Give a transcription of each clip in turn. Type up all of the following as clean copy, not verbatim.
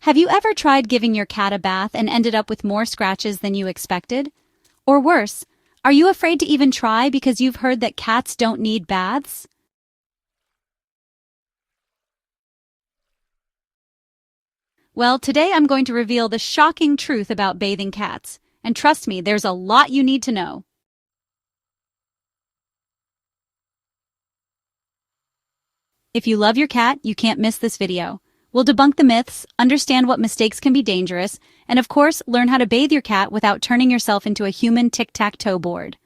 Have you ever tried giving your cat a bath and ended up with more scratches than you expected? Or worse, are you afraid to even try because you've heard that cats don't need baths? Well, today I'm going to reveal the shocking truth about bathing cats. And trust me, there's a lot you need to know. If you love your cat, you can't miss this video. We'll debunk the myths, understand what mistakes can be dangerous, and of course, learn how to bathe your cat without turning yourself into a human tic-tac-toe board.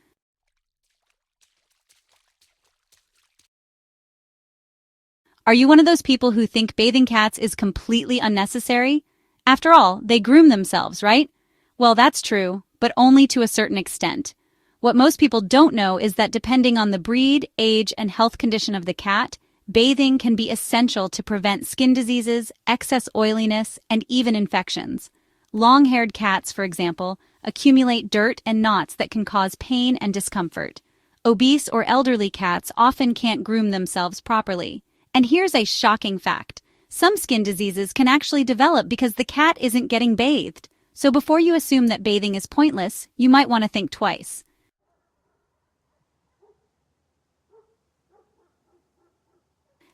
Are you one of those people who think bathing cats is completely unnecessary? After all, they groom themselves, right? Well, that's true, but only to a certain extent. What most people don't know is that depending on the breed, age, and health condition of the cat, bathing can be essential to prevent skin diseases, excess oiliness, and even infections. Long-haired cats, for example, accumulate dirt and knots that can cause pain and discomfort. Obese or elderly cats often can't groom themselves properly. And here's a shocking fact. Some skin diseases can actually develop because the cat isn't getting bathed. So before you assume that bathing is pointless, you might want to think twice.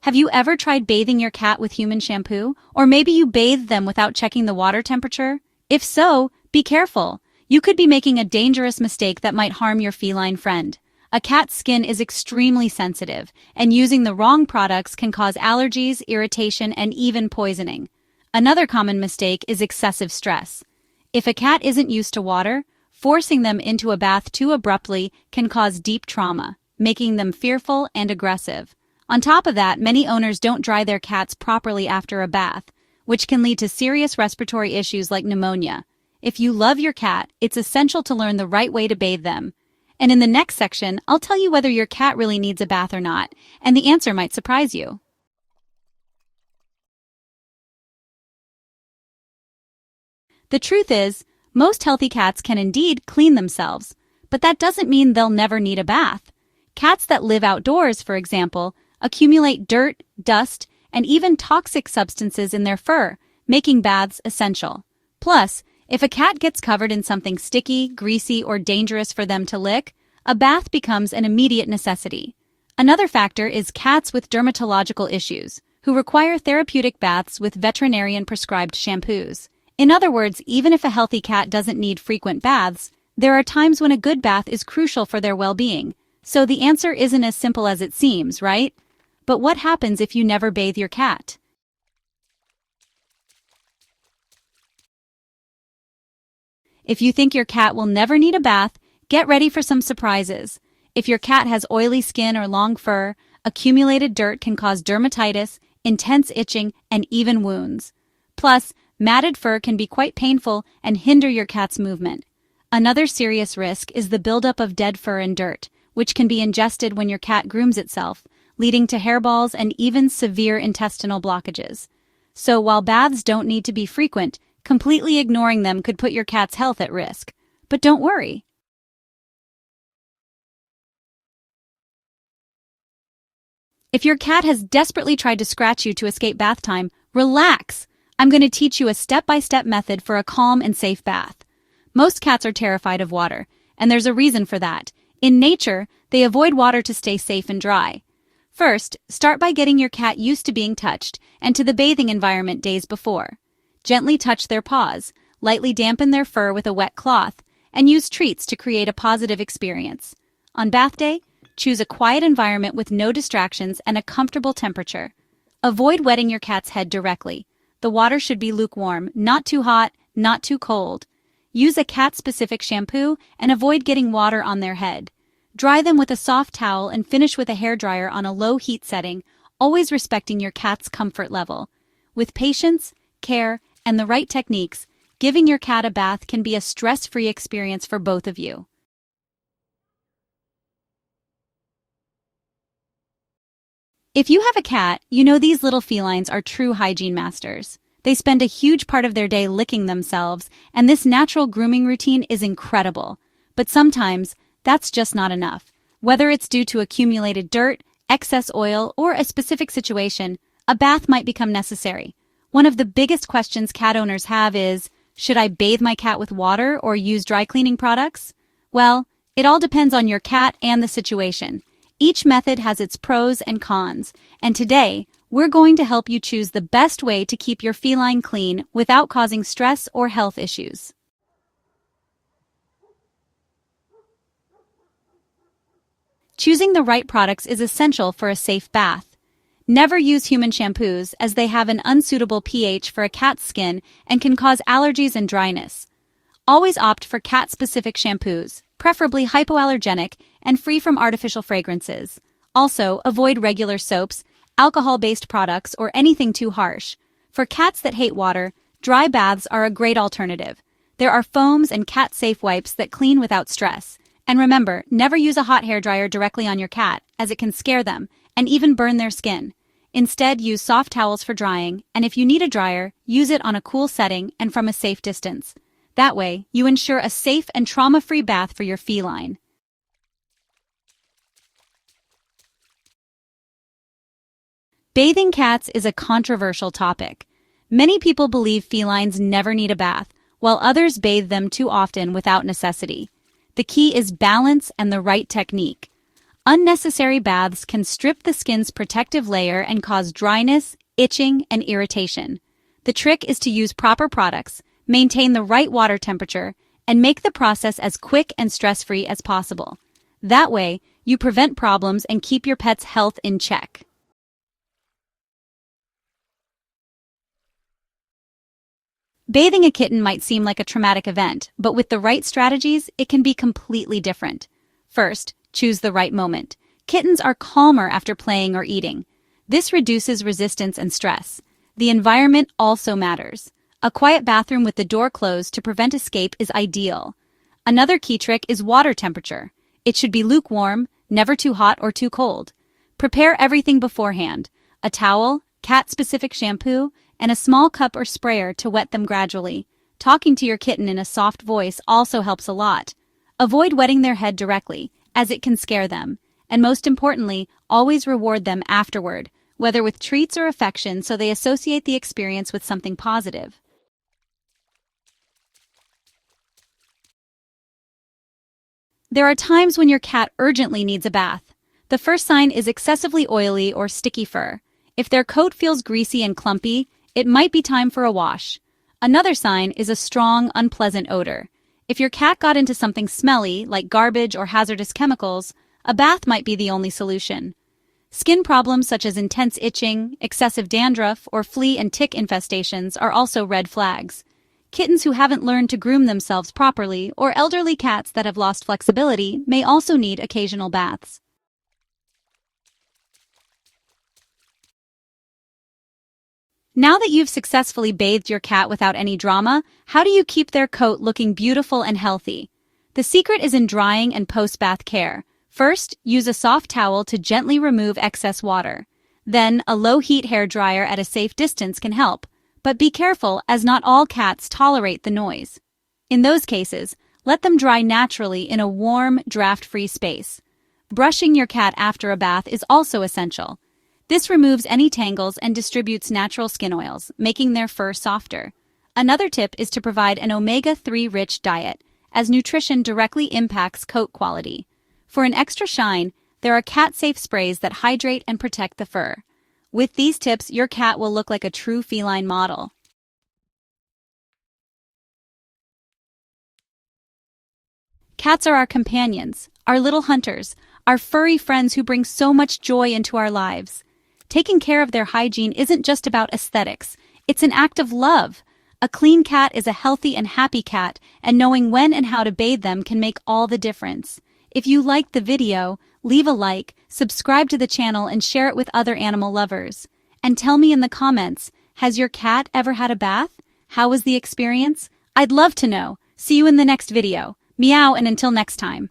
Have you ever tried bathing your cat with human shampoo? Or maybe you bathed them without checking the water temperature? If so, be careful. You could be making a dangerous mistake that might harm your feline friend. A cat's skin is extremely sensitive, and using the wrong products can cause allergies, irritation, and even poisoning. Another common mistake is excessive stress. If a cat isn't used to water, forcing them into a bath too abruptly can cause deep trauma, making them fearful and aggressive. On top of that, many owners don't dry their cats properly after a bath, which can lead to serious respiratory issues like pneumonia. If you love your cat, it's essential to learn the right way to bathe them. And in the next section, I'll tell you whether your cat really needs a bath or not, and the answer might surprise you. The truth is, most healthy cats can indeed clean themselves, but that doesn't mean they'll never need a bath. Cats that live outdoors, for example, accumulate dirt, dust, and even toxic substances in their fur, making baths essential. Plus, if a cat gets covered in something sticky, greasy, or dangerous for them to lick, a bath becomes an immediate necessity. Another factor is cats with dermatological issues, who require therapeutic baths with veterinarian-prescribed shampoos. In other words, even if a healthy cat doesn't need frequent baths, there are times when a good bath is crucial for their well-being. So the answer isn't as simple as it seems, right? But what happens if you never bathe your cat? If you think your cat will never need a bath, get ready for some surprises. If your cat has oily skin or long fur, accumulated dirt can cause dermatitis, intense itching, and even wounds. Plus, matted fur can be quite painful and hinder your cat's movement. Another serious risk is the buildup of dead fur and dirt, which can be ingested when your cat grooms itself, leading to hairballs and even severe intestinal blockages. So while baths don't need to be frequent, completely ignoring them could put your cat's health at risk. But don't worry. If your cat has desperately tried to scratch you to escape bath time, relax! I'm going to teach you a step-by-step method for a calm and safe bath. Most cats are terrified of water, and there's a reason for that. In nature, they avoid water to stay safe and dry. First, start by getting your cat used to being touched and to the bathing environment days before. Gently touch their paws, lightly dampen their fur with a wet cloth, and use treats to create a positive experience. On bath day, choose a quiet environment with no distractions and a comfortable temperature. Avoid wetting your cat's head directly. The water should be lukewarm, not too hot, not too cold. Use a cat-specific shampoo and avoid getting water on their head. Dry them with a soft towel and finish with a hairdryer on a low heat setting, always respecting your cat's comfort level. With patience, care, and the right techniques, giving your cat a bath can be a stress-free experience for both of you. If you have a cat, you know these little felines are true hygiene masters. They spend a huge part of their day licking themselves, and this natural grooming routine is incredible. But sometimes, that's just not enough. Whether it's due to accumulated dirt, excess oil, or a specific situation, a bath might become necessary. One of the biggest questions cat owners have is, should I bathe my cat with water or use dry cleaning products? Well, it all depends on your cat and the situation. Each method has its pros and cons, and today, we're going to help you choose the best way to keep your feline clean without causing stress or health issues. Choosing the right products is essential for a safe bath. Never use human shampoos as they have an unsuitable pH for a cat's skin and can cause allergies and dryness. Always opt for cat-specific shampoos, preferably hypoallergenic and free from artificial fragrances. Also, avoid regular soaps, alcohol-based products, or anything too harsh. For cats that hate water, dry baths are a great alternative. There are foams and cat-safe wipes that clean without stress. And remember, never use a hot hairdryer directly on your cat, as it can scare them and even burn their skin. Instead, use soft towels for drying, and if you need a dryer, use it on a cool setting and from a safe distance. That way, you ensure a safe and trauma-free bath for your feline. Bathing cats is a controversial topic. Many people believe felines never need a bath, while others bathe them too often without necessity. The key is balance and the right technique. Unnecessary baths can strip the skin's protective layer and cause dryness, itching, and irritation. The trick is to use proper products, maintain the right water temperature, and make the process as quick and stress-free as possible. That way, you prevent problems and keep your pet's health in check. Bathing a kitten might seem like a traumatic event, but with the right strategies, it can be completely different. First, choose the right moment. Kittens are calmer after playing or eating. This reduces resistance and stress. The environment also matters. A quiet bathroom with the door closed to prevent escape is ideal. Another key trick is water temperature. It should be lukewarm, never too hot or too cold. Prepare everything beforehand: a towel, cat-specific shampoo, and a small cup or sprayer to wet them gradually. Talking to your kitten in a soft voice also helps a lot. Avoid wetting their head directly, as it can scare them. And most importantly, always reward them afterward, whether with treats or affection, so they associate the experience with something positive. There are times when your cat urgently needs a bath. The first sign is excessively oily or sticky fur. If their coat feels greasy and clumpy, it might be time for a wash. Another sign is a strong, unpleasant odor. If your cat got into something smelly, like garbage or hazardous chemicals, a bath might be the only solution. Skin problems such as intense itching, excessive dandruff, or flea and tick infestations are also red flags. Kittens who haven't learned to groom themselves properly, or elderly cats that have lost flexibility, may also need occasional baths. Now that you've successfully bathed your cat without any drama, how do you keep their coat looking beautiful and healthy? The secret is in drying and post-bath care. First, use a soft towel to gently remove excess water. Then, a low-heat hair dryer at a safe distance can help. But be careful, as not all cats tolerate the noise. In those cases, let them dry naturally in a warm, draft-free space. Brushing your cat after a bath is also essential. This removes any tangles and distributes natural skin oils, making their fur softer. Another tip is to provide an omega-3 rich diet, as nutrition directly impacts coat quality. For an extra shine, there are cat-safe sprays that hydrate and protect the fur. With these tips, your cat will look like a true feline model. Cats are our companions, our little hunters, our furry friends who bring so much joy into our lives. Taking care of their hygiene isn't just about aesthetics, it's an act of love. A clean cat is a healthy and happy cat, and knowing when and how to bathe them can make all the difference. If you liked the video, leave a like, subscribe to the channel, and share it with other animal lovers. And tell me in the comments, has your cat ever had a bath? How was the experience? I'd love to know. See you in the next video. Meow, and until next time.